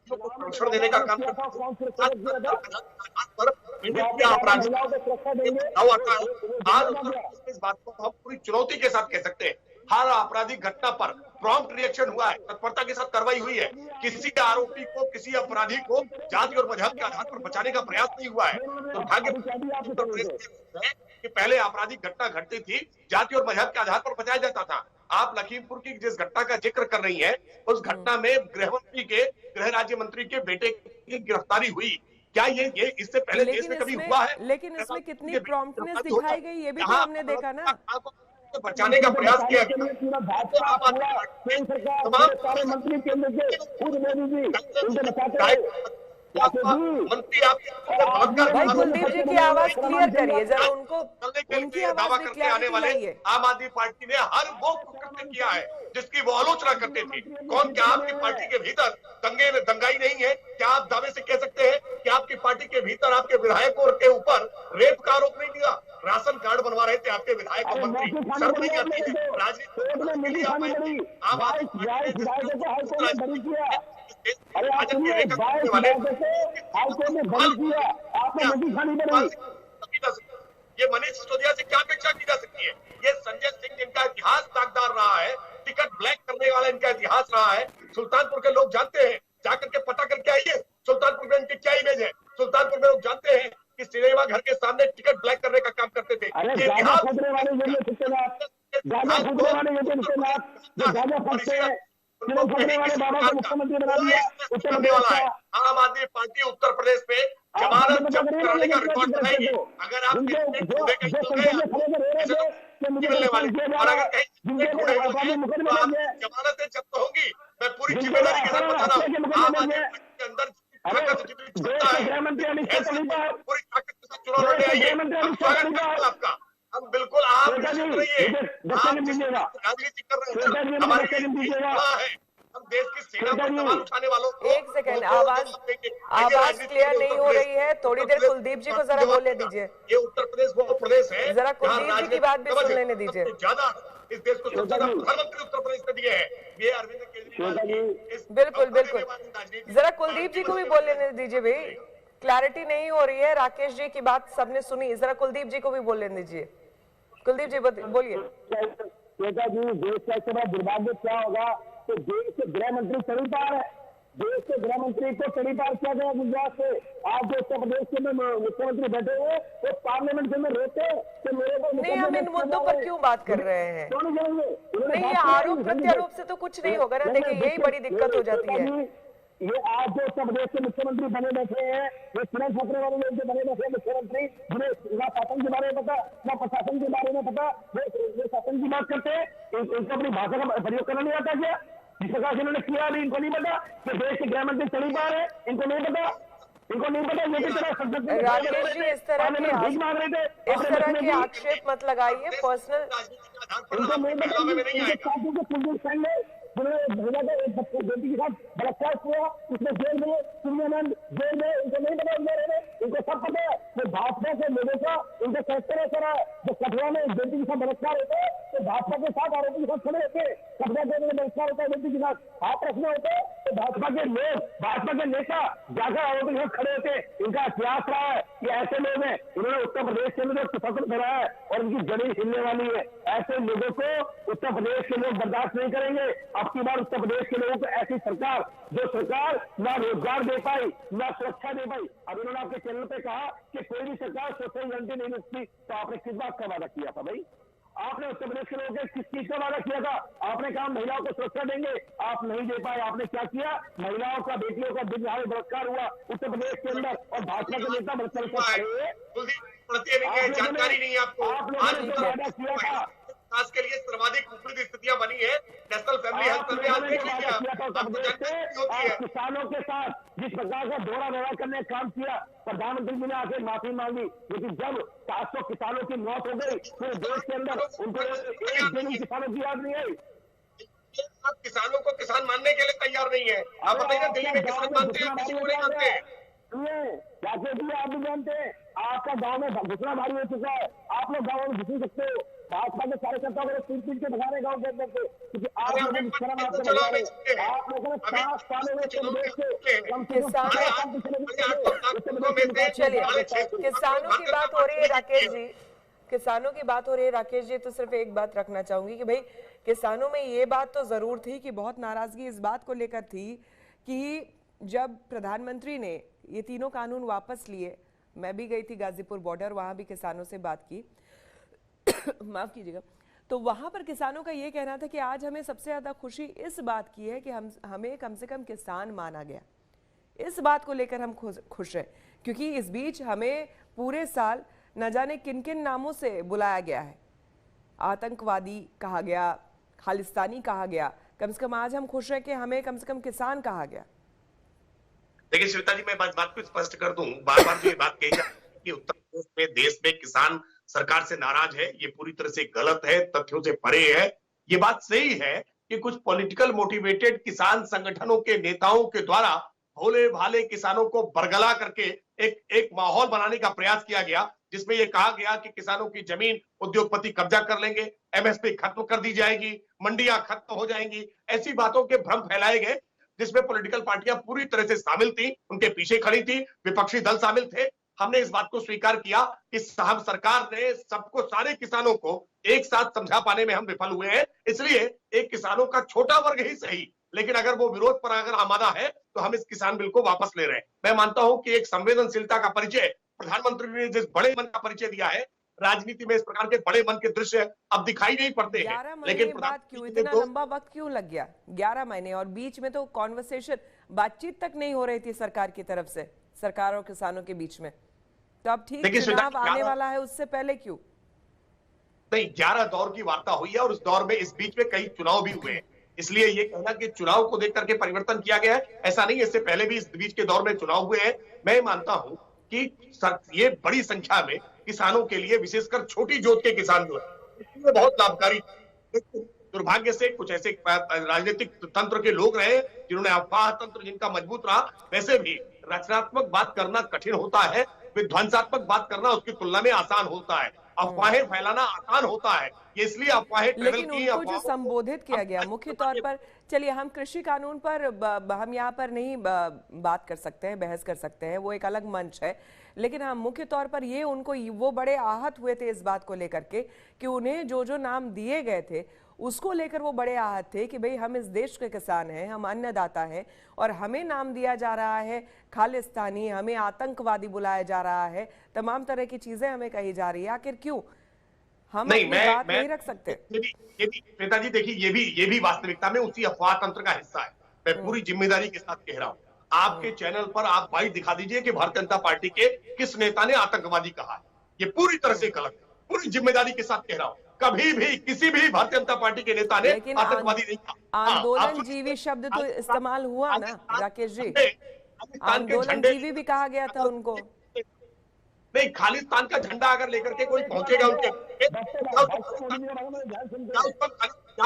संरक्षण देने का काम आज इस बात को हम पूरी चुनौती के साथ कह सकते हैं। हर आपराधिक घटना पर प्रॉम्प्ट रिएक्शन हुआ है, तत्परता के साथ कार्रवाई हुई है। किसी आरोपी को, किसी अपराधी को जाति और मजहब के आधार पर बचाने का प्रयास नहीं हुआ है। दुर्भाग्य उत्तर प्रदेश में कि पहले आपराधिक घटना घटती थी जाति और मजहब के आधार पर बचाया जाता था। आप लखीमपुर की जिस घटना का जिक्र कर रही हैं, उस घटना में गृह राज्य मंत्री के बेटे की गिरफ्तारी हुई। क्या ये इससे पहले देश में कभी हुआ है? लेकिन इसमें कितनी प्रॉम्प्टनेस दिखाई गई ये भी तो हमने देखा ना। बचाने का प्रयास किया मंत्री भाई कुलदीप जी की आवाज क्लियर करिए जरा, उनको उनकी दावा आवाज में करके आने वाले क्लैरिटी लाइए। आम आदमी पार्टी ने हर वो कृत्य किया है जिसकी वो आलोचना करते थे। कौन, क्या आपकी पार्टी के भीतर दंगाई नहीं है? क्या आप दावे से कह सकते हैं कि आपकी पार्टी के भीतर आपके विधायकों के ऊपर रेप का आरोप नहीं दिया? राशन कार्ड बनवा रहे थे आपके विधायक और मंत्री। शर्म नहीं आती है? राजनीति आम ये मनीष सिसोदिया से क्या अपेक्षा की जा सकती है? ये संजय सिंह जिनका इतिहास दागदार रहा है, टिकट ब्लैक करने वाला इनका इतिहास रहा है। सुल्तानपुर के लोग जानते हैं, जाकर के पता करके आइए सुल्तानपुर में इनकी क्या इमेज है। सुल्तानपुर में लोग जानते हैं कि सिनेमा घर के सामने टिकट ब्लैक करने का काम करते थे। ये आम आदमी पार्टी उत्तर प्रदेश में जमानत जब्त कराने का रिकॉर्ड बनाएगी। अगर आप मिलने वाले और अगर कहीं जमानतें जब्त होंगी, मैं पूरी जिम्मेदारी के साथ बता रहा हूँ आम आदमी के अंदर पूरी ताकत के साथ चुनाव लड़ने आइए। हम स्वागत करते हैं आपका। हम बिल्कुल आप रहिए, राजनीति कर रहे हैं, हमारे हम देश की सेना पर सवाल उठाने वालों को। एक सेकंड, आवाज क्लियर नहीं हो रही है, थोड़ी देर कुलदीप जी को जरा बोलने दीजिए। ये उत्तर प्रदेश वो प्रदेश है, जरा कुलदीप जी की बात भी सुन लेने दीजिए। ज्यादा इस देश को सबसे ज्यादा प्रधानमंत्री उत्तर प्रदेश ने दिए हैं। ये अरविंद केजरीवाल बिल्कुल जरा कुलदीप जी को भी बोल लेने दीजिए भाई, क्लैरिटी नहीं हो रही है। राकेश जी की बात सबने सुनी, जरा कुलदीप जी को भी बोल लेने दीजिए। कुलदीप जी बोलिए। देश का इतना दुर्भाग्य क्या होगा तो देश के गृह मंत्री चल पा रहे, देश के गृह मंत्री को तड़ीपार किया गया गुजरात से। आज जो उत्तर प्रदेश के मुख्यमंत्री बैठे हुए वो पार्लियामेंट के अंदर रोते कि मेरे को नहीं, हम इन मुद्दों पर क्यों बात कर रहे हैं? क्यों नहीं जाएंगे? नहीं, ये आरोप प्रत्यारोप से तो कुछ नहीं होगा ना। देखिए, यही बड़ी दिक्कत हो जाती है। ये आज जो उत्तर प्रदेश के मुख्यमंत्री बने बैठे हैं, ये तुरंत खतरे वाले लोग जो बने बैठे मुख्यमंत्री, जिन्हें ना शासन के बारे में पता ना प्रशासन के बारे में पता, वो शासन की बात करते हैं। इनको अपनी भाषा का प्रयोग करना नहीं आता क्या? जिस प्रकार से इन्होंने किया अभी इनको नहीं पता कि देश के गृह मंत्री तड़ीपार है, इनको नहीं पता, इनको नहीं पता। ये किस तरह राकेश जी, इस तरह के आक्षेप मत लगाइए पर्सनल। इनको नहीं पता, जिन्होंने महिला का एक बेटी के साथ बलात्कार किया, उसने जेल में, सूर्यानंद जेल में, इनको नहीं पता उन्होंने, इनको सब पता है। तो भाजपा के लोगों का इनको कहते करा जो कठुआ में बेटी के साथ बलात्कार होता है तो भाजपा के साथ आरोपी के साथ खड़े होते हैं। कठुआ के बलात्कार होता है बेटी के साथ, हाथ रखना होता है तो भाजपा के लोग, भाजपा के नेता जाकर आरोपी के साथ खड़े होते हैं। इनका इतिहास रहा है कि ऐसे लोग हैं, इन्होंने उत्तर प्रदेश के अंदर तफक्कुर करा है और इनकी जड़ी हिलने वाली है। ऐसे लोगों को उत्तर प्रदेश के लोग बर्दाश्त नहीं करेंगे। अब की बार उत्तर प्रदेश के लोगों को ऐसी सरकार, जो सरकार ना रोजगार दे पाई ना सुरक्षा दे पाई। अब इन्होंने आपके चैनल पे कहा कि कोई भी सरकार 24 घंटे नहीं रुकती, तो आपने किस बात का वादा किया था भाई? आपने उत्तर प्रदेश के लोगों से किस चीज का वादा किया था? आपने कहा महिलाओं को सुरक्षा देंगे, आप नहीं दे पाए। आपने क्या किया? महिलाओं का, बेटियों का दिन दहाड़े बलात्कार हुआ उत्तर प्रदेश के अंदर और भाजपा के नेता बलात्कार हुए। जानकारी नहीं है आपको। आपने वादा किया था खास के लिए सर्वाधिक विपरीत स्थितियां बनी है। नेशनल फैमिली हेल्थ सर्वे आप देख लीजिए, आपको जानकारी होती है। किसानों के साथ जिस प्रकार का दोहरा व्यवहार करने का काम किया, प्रधानमंत्री जी ने आके माफी मांगी, लेकिन जब 700 किसानों की मौत हो गई पूरे देश के अंदर, उनको एक दिन किसानों की याद नहीं आई। आप किसानों को किसान मानने के लिए तैयार नहीं है। आप बताइए, दिल्ली में किसान मानते हैं, किसी को नहीं मानते हैं। जाके भी आप भी जानते हैं, आपका गांव में घुसना भारी हो चुका है। आप लोग गाँव में घुस नहीं सकते हो। भाजपा के कार्यकर्ताओं को पीट के भगा रहे गाँव के अंदर से, क्योंकि आप लोगों ने शर्म आपको भगा रहे। आप लोगों ने 5 सालों में प्रदेश से कम से कम चलिए, किसानों की बात हो रही है राकेश जी, किसानों की बात हो रही है राकेश जी, तो सिर्फ एक बात रखना चाहूंगी कि भाई किसानों में ये बात तो जरूर थी कि बहुत नाराजगी इस बात को लेकर थी कि जब प्रधानमंत्री ने ये तीनों कानून वापस लिए, मैं भी गई थी गाजीपुर बॉर्डर, वहां भी किसानों से बात की माफ कीजिएगा, तो वहां पर किसानों का ये कहना था कि आज हमें सबसे ज्यादा खुशी इस बात की है कि हमें कम से कम किसान माना गया। इस बात को लेकर हम खुश हैं, क्योंकि इस बीच हमें पूरे साल न जाने किन किन नामों से बुलाया गया है, आतंकवादी कहा गया, खालिस्तानी कहा गया, कम से कम आज हम खुश हैं कि हमें कम से कम किसान कहा गया। देखिए श्वेता जी, मैं बात को स्पष्ट कर दूं, बार बार जो ये बात कही जाती है कि उत्तर प्रदेश में, देश में किसान सरकार से नाराज है, ये पूरी तरह से गलत है, तथ्यों से परे है। ये बात सही है कि कुछ पॉलिटिकल मोटिवेटेड किसान संगठनों के नेताओं के द्वारा भोले भाले किसानों को बरगला करके एक माहौल बनाने का प्रयास किया गया, जिसमें यह कहा गया कि किसानों की जमीन उद्योगपति कब्जा कर लेंगे, एमएसपी खत्म कर दी जाएगी, मंडियां खत्म हो जाएंगी, ऐसी बातों के भ्रम फैलाए गए, जिसमें पॉलिटिकल पार्टियां पूरी तरह से शामिल थी, उनके पीछे खड़ी थी, विपक्षी दल शामिल थे। हमने इस बात को स्वीकार किया कि हम सरकार ने सबको, सारे किसानों को एक साथ समझा पाने में हम विफल हुए हैं। इसलिए एक किसानों का छोटा वर्ग ही सही, लेकिन अगर वो विरोध पर अगर आमादा है तो हम इस किसान बिल को वापस ले रहे हैं। मैं मानता हूं कि एक संवेदनशीलता का परिचय प्रधानमंत्री ने जिस बड़े मन का परिचय दिया है, राजनीति में इस प्रकार के बड़े मन के दृश्य अब दिखाई नहीं पड़ते हैं। लेकिन बात क्यों, इतना लंबा वक्त क्यों लग गया? 11 महीने, और बीच में तो कॉन्वर्सेशन, बातचीत तक नहीं हो रही थी सरकार की तरफ से, सरकार और किसानों के बीच में। तो अब ठीक चुनाव आने वाला है, उससे पहले क्यों नहीं? 11 दौर की वार्ता हुई है और उस दौर में, इस बीच में कई चुनाव भी हुए हैं, इसलिए ये कहना कि चुनाव को देख करके परिवर्तन किया गया है, ऐसा नहीं। इससे पहले भी इस बीच के दौर में चुनाव हुए हैं। मैं मानता हूं कि ये बड़ी संख्या में किसानों के लिए, विशेषकर छोटी जोत के किसान जो है, इसमें बहुत लाभकारी। दुर्भाग्य से कुछ ऐसे राजनीतिक तंत्र के लोग रहे जिन्होंने, अफवाह तंत्र जिनका मजबूत रहा। वैसे भी रचनात्मक बात करना कठिन होता है, विध्वंसात्मक बात करना उसकी तुलना में आसान होता है। अफवाहें फैलाना आसान होता है, इसलिए अफवाहें, लेकिन उनको जो संबोधित किया गया मुख्य तौर पर, चलिए हम कृषि कानून पर हम यहाँ पर नहीं बात कर सकते हैं, बहस कर सकते हैं, वो एक अलग मंच है, लेकिन हम मुख्य तौर पर ये, उनको वो बड़े आहत हुए थे इस बात को लेकर के कि उन्हें जो जो नाम दिए गए थे उसको लेकर वो बड़े आहत थे कि भाई हम इस देश के किसान हैं, हम अन्नदाता हैं और हमें नाम दिया जा रहा है खालिस्तानी, हमें आतंकवादी बुलाया जा रहा है, तमाम तरह की चीजें हमें कही जा रही है। आखिर क्यों हम नहीं, अपनी बात नहीं रख सकते? ये भी श्वेता जी देखिए, ये भी वास्तविकता में उसी अफवाह तंत्र का हिस्सा है। मैं पूरी जिम्मेदारी के साथ कह रहा हूं, आपके चैनल पर आप बाइट दिखा दीजिए कि भारतीय जनता पार्टी के किस नेता ने आतंकवादी कहा है। ये पूरी तरह से गलत है, पूरी जिम्मेदारी के साथ कह रहा हूं। कभी भी किसी भी भारतीय जनता पार्टी के नेता ने आतंकवादी नहीं कहा। आंदोलन जीवी शब्द तो इस्तेमाल हुआ ना राकेश जी, आंदोलन जीवी भी कहा गया था उनको। नहीं, खालिस्तान का झंडा अगर लेकर के कोई पहुंचेगा उनके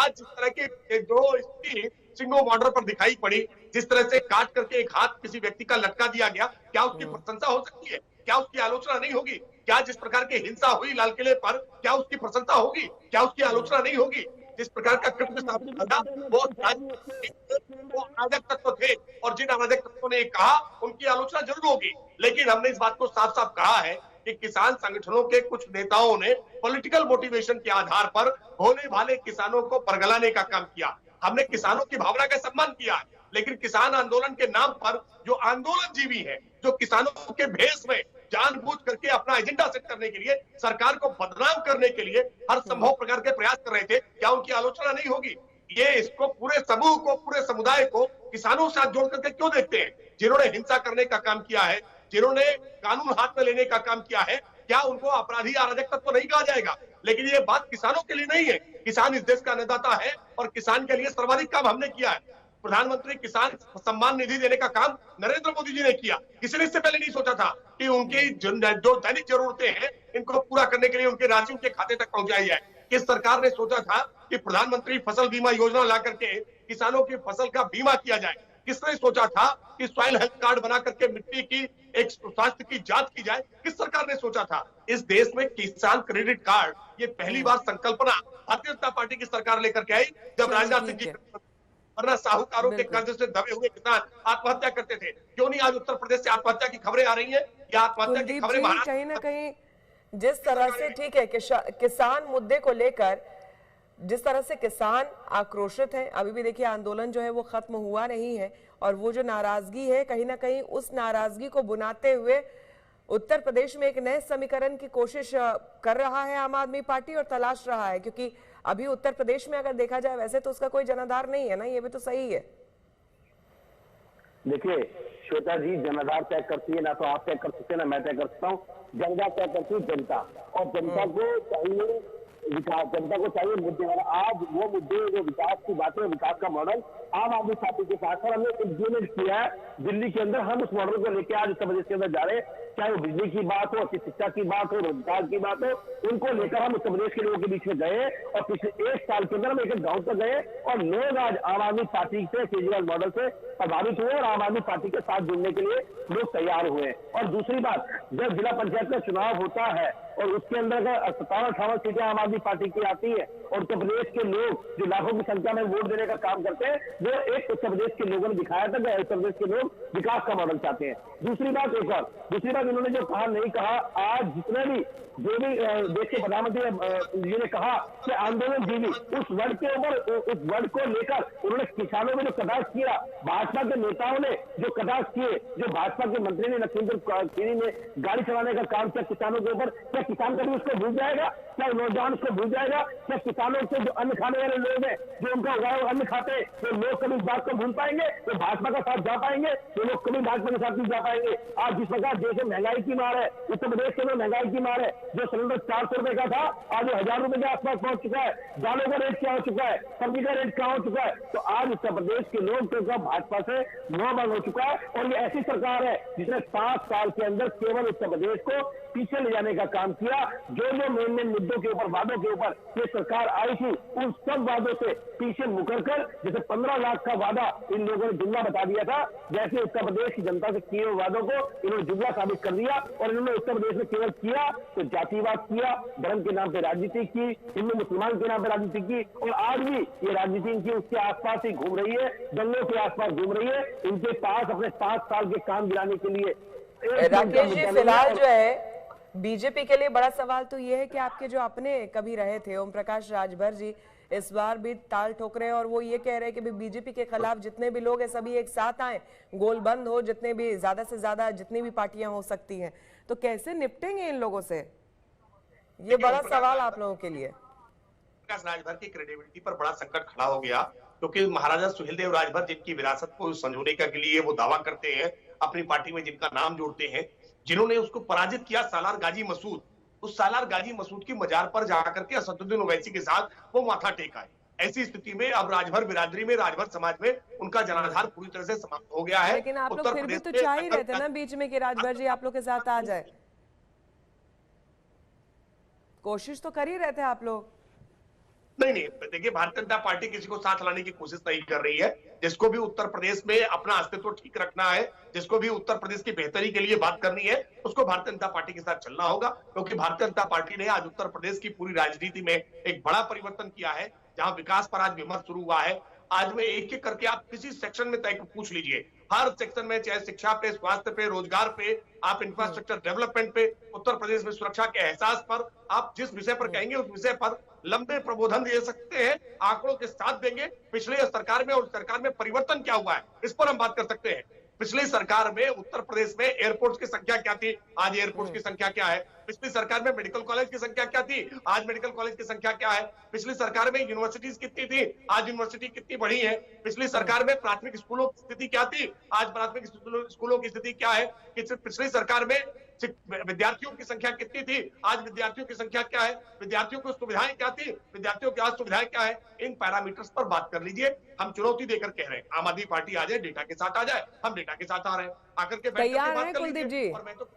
जिस तरह की जो इसकी सिंगो बॉर्डर पर दिखाई पड़ी, जिस तरह से काट करके एक हाथ किसी व्यक्ति का लटका दिया गया, क्या उसकी प्रशंसा हो सकती है? क्या उसकी आलोचना नहीं होगी? क्या जिस प्रकार की हिंसा हुई लाल किले पर, क्या उसकी प्रशंसा होगी? क्या उसकी आलोचना नहीं होगी? जिस प्रकार का कृत्य साबित था वो अराजक तत्व थे और जिन अराजक तत्वों ने कहा उनकी आलोचना जरूर होगी। लेकिन हमने इस बात को साफ साफ कहा है कि किसान संगठनों के कुछ नेताओं ने पॉलिटिकल मोटिवेशन के आधार पर भोले भाले किसानों को परगलाने का काम किया। हमने किसानों की भावना का सम्मान किया है, लेकिन किसान आंदोलन के नाम पर जो आंदोलन जीवी है, जो किसानों के भेष में जानबूझ करके अपना एजेंडा सेट करने के लिए, सरकार को बदनाम करने के लिए हर संभव प्रकार के प्रयास कर रहे थे, क्या उनकी आलोचना नहीं होगी? ये इसको पूरे समूह को, पूरे समुदाय को किसानों के साथ जोड़ करके क्यों देखते हैं? जिन्होंने हिंसा करने का काम किया है, जिन्होंने कानून हाथ में लेने का काम किया है, क्या उनको अपराधी अराजक तत्व नहीं कहा जाएगा? लेकिन ये बात किसानों के लिए नहीं है। किसान इस देश का अन्नदाता है और किसान के लिए सर्वाधिक काम हमने किया है। प्रधानमंत्री किसान सम्मान निधि देने का काम नरेंद्र मोदी जी ने किया। किसी ने इससे पहले नहीं सोचा था कि उनकी जो दैनिक जरूरतें हैं इनको पूरा करने के लिए उनकी राशि उनके खाते तक पहुंचाई जाए। किस सरकार ने सोचा था कि प्रधानमंत्री फसल बीमा योजना ला करके किसानों की फसल का बीमा किया जाए? किसने सोचा था कि सॉइल हेल्थ कार्ड बना करके मिट्टी की एक स्वास्थ्य की जांच की जाए? किस सरकार ने सोचा था? इस देश में किसान क्रेडिट कार्ड ये पहली बार संकल्पना भारतीय जनता पार्टी की सरकार लेकर के आई, जब राजनाथ सिंह जी, वरना साहूकारों के कर्ज से दबे हुए किसान आत्महत्या करते थे। क्यों नहीं आज उत्तर प्रदेश से आत्महत्या की खबरें आ रही हैं? या आत्महत्या की खबरें कहीं ना कहीं जिस तरह से, ठीक है, किसान मुद्दे को लेकर जिस तरह से किसान आक्रोशित है, अभी भी देखिए आंदोलन जो है वो खत्म हुआ नहीं है और वो जो नाराजगी है, कहीं ना कहीं उस नाराजगी को बुनाते हुए उत्तर प्रदेश में एक नए समीकरण की कोशिश कर रहा है आम आदमी पार्टी और तलाश रहा है, क्योंकि अभी उत्तर प्रदेश में अगर देखा जाए वैसे तो उसका कोई जनाधार नहीं है ना, ये भी तो सही है। देखिए श्वेता जी, जनाधार तय करती है ना, तो आप तय कर सकते हैं ना मैं तय कर सकता हूँ। जनता तय करती है जनता, और जनता को चाहिए विकास, जनता को चाहिए मुद्दे। और आज वो मुद्दे, जो विकास की बातें, विकास का मॉडल आम आदमी पार्टी के साथ और हमने इम्प्लीमेंट किया है दिल्ली के अंदर। हम उस मॉडल को लेकर आज उत्तर प्रदेश के अंदर जा रहे हैं, चाहे वो बिजली की बात हो, शिक्षा की बात हो, रोजगार की बात हो, उनको लेकर हम उत्तर प्रदेश के लोगों के बीच में गए और पिछले एक साल के अंदर हम एक गांव तक गए और लोग आज आम आदमी पार्टी से, केजरीवाल मॉडल से प्रभावित हुए और आम आदमी पार्टी के साथ जुड़ने के लिए लोग तैयार हुए। और दूसरी बात, जब जिला पंचायत का चुनाव होता है और उसके अंदर 17-18 सीटें आम आदमी पार्टी की आती है और उत्तर प्रदेश के लोग जो लाखों की संख्या में वोट देने का काम करते हैं, वो एक उत्तर प्रदेश के लोगों ने दिखाया था कि उत्तर प्रदेश के लोग विकास का मॉडल चाहते हैं। दूसरी बात इन्होंने जो कहा नहीं कहा, आज जितने भी जो भी देश के प्रधानमंत्री जी ने कहा कि आंदोलन जीवी, उस वर्ड के ऊपर, उस वर्ड को लेकर उन्होंने किसानों में जो कटाक्ष किया, भाजपा के नेताओं ने जो कटाक्ष किए, जो भाजपा के मंत्री ने लखीमपुर खीरी में गाड़ी चलाने का काम किया किसानों के ऊपर, क्या किसान कभी उसको भूल जाएगा? क्या नौजवान उसको भूल जाएगा? क्या किसानों से जो अन्न खाने वाले लोग हैं, जो उनका उगाया हुआ अन्न खाते हैं, तो लोग कभी इस बात को भूल पाएंगे? तो भाजपा का साथ जा पाएंगे? तो लोग कभी भाजपा के साथ नहीं जा पाएंगे। आज जिस प्रकार देश में महंगाई की मार है, उत्तर प्रदेश के अंदर महंगाई की मार है, जो सिलेंडर 400 रुपए का था आज 1000 रुपए के आसपास पहुंच चुका है, दालों का रेट क्या हो चुका है, सब्जी का रेट क्या हो चुका है। तो आज उत्तर प्रदेश के लोग तो भाजपा से मुंह बंद हो चुका है और ये ऐसी सरकार है जिसने 5 साल के अंदर केवल उत्तर प्रदेश को पीछे ले जाने का काम किया। जो मेन मुद्दों के ऊपर, वादों के ऊपर ये सरकार आई थी, उन सब वादों से पीछे मुकर कर, जैसे 15 लाख का वादा इन लोगों ने जुमला बता दिया था, वैसे उत्तर प्रदेश की जनता से किए वादों को इन्होंने जुमला साबित कर दिया। और इन्होंने उत्तर प्रदेश में केवल किया तो जातिवाद किया, धर्म के नाम पे राजनीति की, हिंदू मुसलमान के नाम पे राजनीति की, और आज भी ये राजनीति इनकी उसके आसपास ही घूम रही है, दंगों के आसपास घूम रही है। इनके पास अपने 5 साल के काम गिराने के लिए राकेश जी फिलहाल जो है बीजेपी के लिए बड़ा सवाल तो ये है कि आपके जो अपने कभी रहे थे ओम प्रकाश राजभर जी इस बार भी ताल ठोक रहे हैं और वो ये कह रहे हैं कि बीजेपी के खिलाफ जितने भी लोग हैं सभी एक साथ आए, गोल बंद हो, जितने भी ज्यादा से ज्यादा जितनी भी पार्टियां हो सकती हैं। तो कैसे निपटेंगे इन लोगों से, ये बड़ा सवाल आप लोगों के लिए। प्रकाश राजभर की क्रेडिबिलिटी पर बड़ा संकट खड़ा हो गया, क्योंकि महाराजा सुहेलदेव राजभर जिनकी विरासत को संजोने के लिए वो दावा करते हैं, अपनी पार्टी में जिनका नाम जोड़ते हैं, जिन्होंने उसको पराजित किया सालार गाजी मसूद, उस सालार गाजी मसूद की मजार पर जाकर के असदुद्दीन ओवैसी के साथ वो माथा टेका है। ऐसी स्थिति में अब राजभर बिरादरी में, राजभर समाज में उनका जनाधार पूरी तरह से समाप्त हो गया है। लेकिन आप लोग फिर भी तो चाह ही रहे थे ना बीच में कि राजभर जी आप लोग के साथ आ जाए, कोशिश तो कर ही रहे थे आप लोग। नहीं, देखिए, भारतीय जनता पार्टी किसी को साथ लाने की कोशिश नहीं कर रही है। जिसको भी उत्तर प्रदेश में अपना अस्तित्व ठीक रखना है, जिसको भी उत्तर प्रदेश की बेहतरी के लिए बात करनी है, उसको भारतीय जनता पार्टी के साथ चलना होगा, क्योंकि भारतीय जनता पार्टी ने आज उत्तर प्रदेश की पूरी राजनीति में एक बड़ा परिवर्तन किया है। जहां विकास पर आज विमर्श शुरू हुआ है, आज में एक एक करके आप किसी सेक्शन में तय पूछ लीजिए, हर सेक्शन में, चाहे शिक्षा पे, स्वास्थ्य पे, रोजगार पे, आप इंफ्रास्ट्रक्चर डेवलपमेंट पे, उत्तर प्रदेश में सुरक्षा के एहसास पर, आप जिस विषय पर कहेंगे उस विषय पर लंबे प्रबोधन दे सकते हैं, आंकड़ों के साथ देंगे। पिछले सरकार में और सरकार में परिवर्तन क्या हुआ है, इस पर हम बात कर सकते हैं। पिछली सरकार में उत्तर प्रदेश में एयरपोर्ट्स की संख्या क्या थी, आज एयरपोर्ट्स की संख्या क्या है। पिछली सरकार में मेडिकल कॉलेज की संख्या क्या थी, आज मेडिकल कॉलेज की संख्या क्या है। पिछली सरकार में यूनिवर्सिटीज कितनी थी, आज यूनिवर्सिटी कितनी बढ़ी है। पिछली सरकार में प्राथमिक स्कूलों की स्थिति क्या थी, आज प्राथमिक स्कूलों की स्थिति क्या है। पिछली सरकार में विद्यार्थियों की संख्या कितनी थी, आज विद्यार्थियों की संख्या क्या है। विद्यार्थियों को सुविधाएं क्या थी, विद्यार्थियों की आज सुविधाएं क्या है। इन पैरामीटर्स पर बात कर लीजिए। हम चुनौती देकर कह रहे हैं आम आदमी पार्टी आ जाए, डेटा के साथ आ जाए, हम डेटा के साथ आ रहे हैं, आकर के तैयार हैं कुलदीप जी। और मैं तो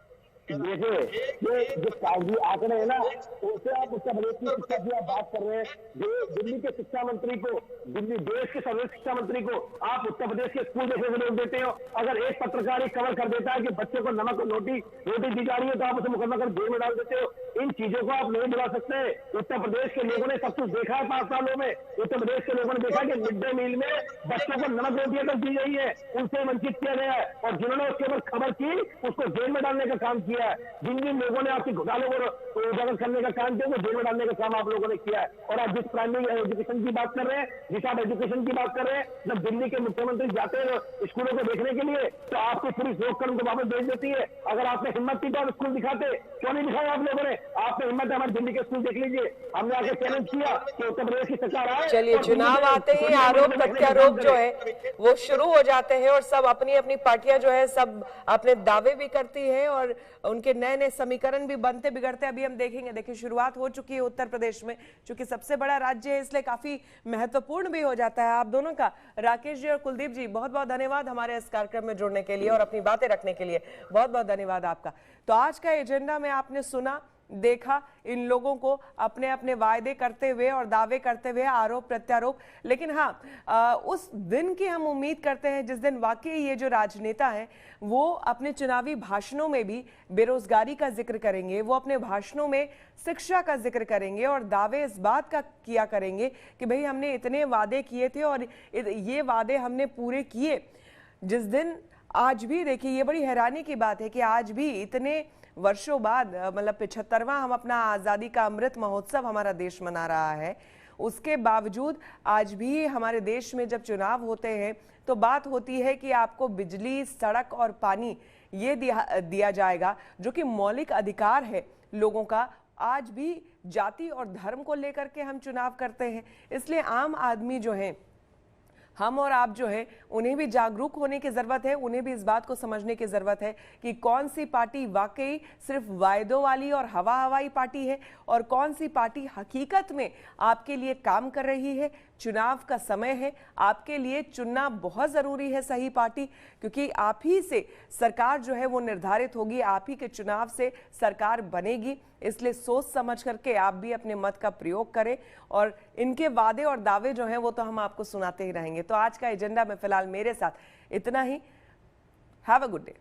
देखिए, ये जो कागजी आंकड़े हैं ना, उनसे आप उत्तर प्रदेश की शिक्षा की आप बात कर रहे हैं। दिल्ली के शिक्षा मंत्री को, दिल्ली देश के सर्वोच्च शिक्षा मंत्री को आप उत्तर प्रदेश के स्कूल देखने को रोक देते हो। अगर एक पत्रकार ही कवर कर देता है कि बच्चे को नमक और रोटी दी जा रही है, तो आप उसे मुकदमा कर जेल में डाल देते हो। इन चीजों को आप नहीं बुला सकते। उत्तर प्रदेश के लोगों ने सब कुछ देखा है 5 सालों में। उत्तर प्रदेश के लोगों ने देखा कि मिड डे मील में बच्चों को नमक रोटियां कर दी गई है, उनसे वंचित किया गया है, और जिन्होंने उसके ऊपर खबर की उसको जेल में डालने का काम किया है। जिन जिन लोगों ने आपके घोटालों को उजागर करने का काम किया, वो जेल में डालने का काम आप लोगों ने किया है। और आप जिस प्राइमरी एजुकेशन की बात कर रहे हैं, जिस आप एजुकेशन की बात कर रहे हैं, जब दिल्ली के मुख्यमंत्री जाते हैं स्कूलों को देखने के लिए, तो आपको पुलिस रोककर उनको वापस भेज देती है। अगर आपने हिम्मत की तो आप स्कूल दिखाते, क्यों नहीं दिखाया आप लोगों ने? आपने हिम्मत है, हमारे दिल्ली के स्कूल देख लीजिए। हमने आके चैलेंज किया कि उत्तर प्रदेश की सरकार आए। चलिए, चुनाव आते ही आरोप प्रत्यारोप जो है वो शुरू हो जाते हैं और सब अपनी अपनी पार्टियां जो है सब अपने दावे भी करती है और उनके नए नए समीकरण भी बनते बिगड़ते अभी हम देखेंगे। देखिए, शुरुआत हो चुकी है उत्तर प्रदेश में, क्योंकि सबसे बड़ा राज्य है इसलिए काफी महत्वपूर्ण भी हो जाता है। आप दोनों का, राकेश जी और कुलदीप जी, बहुत बहुत धन्यवाद हमारे इस कार्यक्रम में जुड़ने के लिए और अपनी बातें रखने के लिए। बहुत बहुत धन्यवाद आपका। तो आज का एजेंडा में आपने सुना, देखा इन लोगों को अपने अपने वायदे करते हुए और दावे करते हुए, आरोप प्रत्यारोप। लेकिन हाँ, उस दिन की हम उम्मीद करते हैं जिस दिन वाकई ये जो राजनेता हैं वो अपने चुनावी भाषणों में भी बेरोजगारी का जिक्र करेंगे, वो अपने भाषणों में शिक्षा का जिक्र करेंगे और दावे इस बात का किया करेंगे कि भाई हमने इतने वादे किए थे और ये वादे हमने पूरे किए। जिस दिन आज भी, देखिए ये बड़ी हैरानी की बात है कि आज भी इतने वर्षों बाद, मतलब 75वां हम अपना आज़ादी का अमृत महोत्सव हमारा देश मना रहा है, उसके बावजूद आज भी हमारे देश में जब चुनाव होते हैं तो बात होती है कि आपको बिजली, सड़क और पानी ये दिया जाएगा जो कि मौलिक अधिकार है लोगों का। आज भी जाति और धर्म को लेकर के हम चुनाव करते हैं। इसलिए आम आदमी जो है, हम और आप जो है, उन्हें भी जागरूक होने की जरूरत है, उन्हें भी इस बात को समझने की जरूरत है कि कौन सी पार्टी वाकई सिर्फ वायदों वाली और हवाई पार्टी है और कौन सी पार्टी हकीकत में आपके लिए काम कर रही है। चुनाव का समय है, आपके लिए चुनना बहुत जरूरी है सही पार्टी, क्योंकि आप ही से सरकार जो है वो निर्धारित होगी, आप ही के चुनाव से सरकार बनेगी। इसलिए सोच समझ करके आप भी अपने मत का प्रयोग करें और इनके वादे और दावे जो हैं वो तो हम आपको सुनाते ही रहेंगे। तो आज का एजेंडा में फिलहाल मेरे साथ इतना ही। Have a good day.